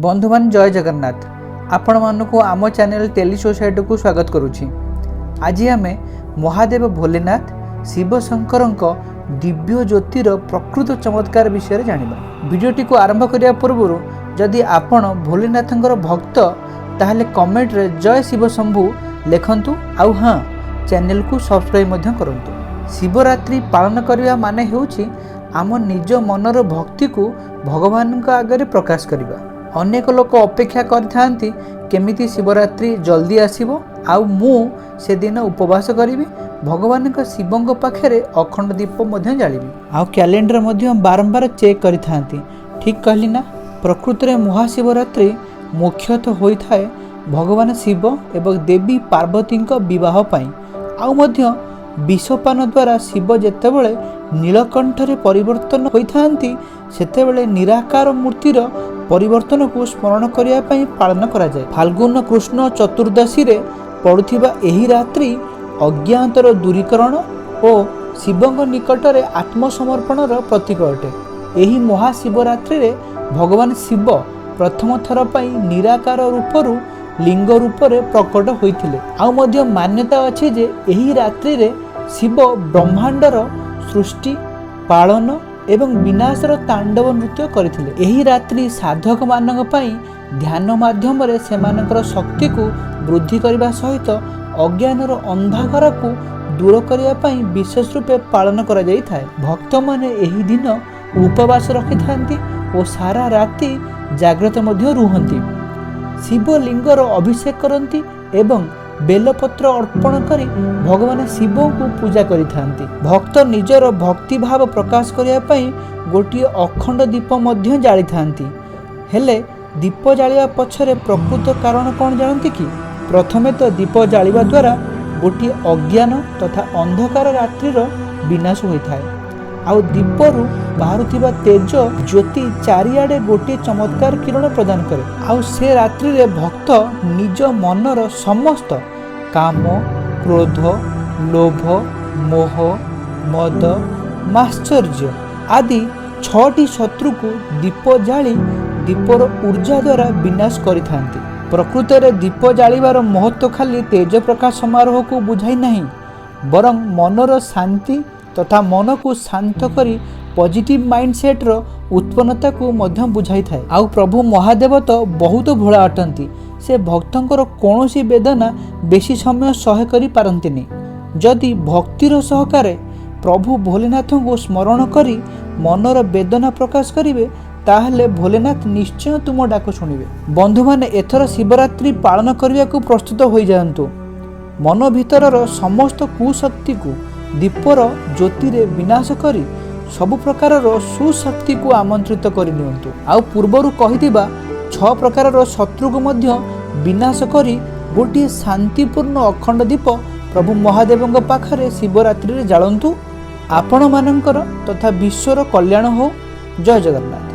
बंधुमान जय जगन्नाथ आपण मानक आम चैनल टेली सोसाइटी को स्वागत करुछि। आज आम महादेव भोलेनाथ शिव शंकर दिव्य ज्योतिर प्रकृत चमत्कार विषय जानिबा। वीडियोटी को आरंभ करिया पूर्व जदि आपण भोलेनाथंकर भक्त ताहले कमेंट रे जय शिव शंभु लिखंतु आउ हाँ चैनल को सब्सक्राइब मध्य करंतु। शिवरात्रि पालन करिया माने हेउछि आम निज मनर भक्ति को भगवान आगे प्रकाश करिबा। अनेक लोक अपेक्षा करथांती केमिति शिवरात्रि जल्दी आसीबो आउ मु से दिन उपवास करिवि भगवान शिवंग पाखरे अखंड दीप मध्य जालिबि आउ कैलेंडर मध्य बारंबार चेक करिथांती। ठीक कहली ना। प्रकृत में महाशिवरात्रि मुख्यतः होइथाए भगवान शिव एवं देवी पार्वती विवाह पाई आउ मध्य विषपान द्वारा शिव जेतेबेले नीलकंठरे परिवर्तन होइथांती सेतेबेले निराकार मूर्तिर परिवर्तन को स्मरण करिया पई पालन करा जाय। फाल्गुन कृष्ण चतुर्दशी रे पड़ुथिबा एही रात्रि अज्ञातर दूरीकरण और शिवंग निकटरे आत्मसमर्पणर प्रतीक अटे। एही महाशिवरात्रि रे भगवान शिव प्रथम थर पई निराकार रूपरू लिंग रूपरे प्रकट होइथिले। आउ मध्य मान्यता अछि जे एही रात्रि रे शिव ब्रह्मांडर सृष्टि पालन एवं विनाशर तांडव नृत्य करथिले। एही रात्रि साधक मानक पई ध्यान माध्यम रे सेमानकर शक्ति को वृद्धि करबा सहित अज्ञानर अंधाकार को दूर करिया पई विशेष रूपे पालन करा जाई थाए। भक्त माने एही दिन उपवास रखिथांती और सारा राति जागृत मध्य रुहंती। शिवलिंगर अभिषेक करती एवं बेलपत्र अर्पण करी भगवान शिव को पूजा करिथांती। भक्त निजर भक्ति भाव प्रकाश करिया पई गोटिए अखंड दीप मध्य जाली थांती। हेले दीप जालिया पछरे प्रकृत कारण कौन जानती कि? प्रथमे तो दीप जालिबा द्वारा गोटिए अज्ञान तथा अंधकार रात्रिर विनाश होइथाए। आउ दीपरू बाहरुथिबा तेज ज्योति चारिआडे गोटे चमत्कार किरण प्रदान करे। आउ से रात्रि रे भक्त निज मनर समस्त काम क्रोध लोभ मोह मद माश्चर्य आदि 6टी शत्रु को दीप जाली दीपर ऊर्जा द्वारा विनाश करिथांती। प्रकृत रे दीप जालिबार महत्व खाली तेज प्रकाश समारोह को बुझाई नहीं बरं मनर शांति तथा मन को शांत करी पॉजिटिव माइंडसेट रो उत्पन्नता को मध्य बुझाई थाए। आउ प्रभु महादेव तो बहुत भोला अटंती। से भक्तंकर कौनसी वेदना बेसी समय सह करि पारंतिनी। जदि भक्तिर सहकारे प्रभु भोलेनाथ को स्मरण करी मनर वेदना प्रकाश करिवे ताहले भोलेनाथ निश्चय तुम डाक शुणिबे। बंधु माने एथर शिवरात्रि पालन करिया को प्रस्तुत होई जायंतु। मन भीतरर समस्त कुशक्ति को दीपर ज्योति रे विनाश करी सब प्रकार सुशक्ति को आमंत्रित करनियंतु। आउ पूर्वरु कहिदिबा 6 प्रकार शत्रु को मध्य विनाश करी गोटे शांतिपूर्ण अखंड दीप प्रभु महादेवंग पाखरे शिवरात्रि रे जालंतु। आपण मानकर तथा विश्वर कल्याण हो। जय जगन्नाथ।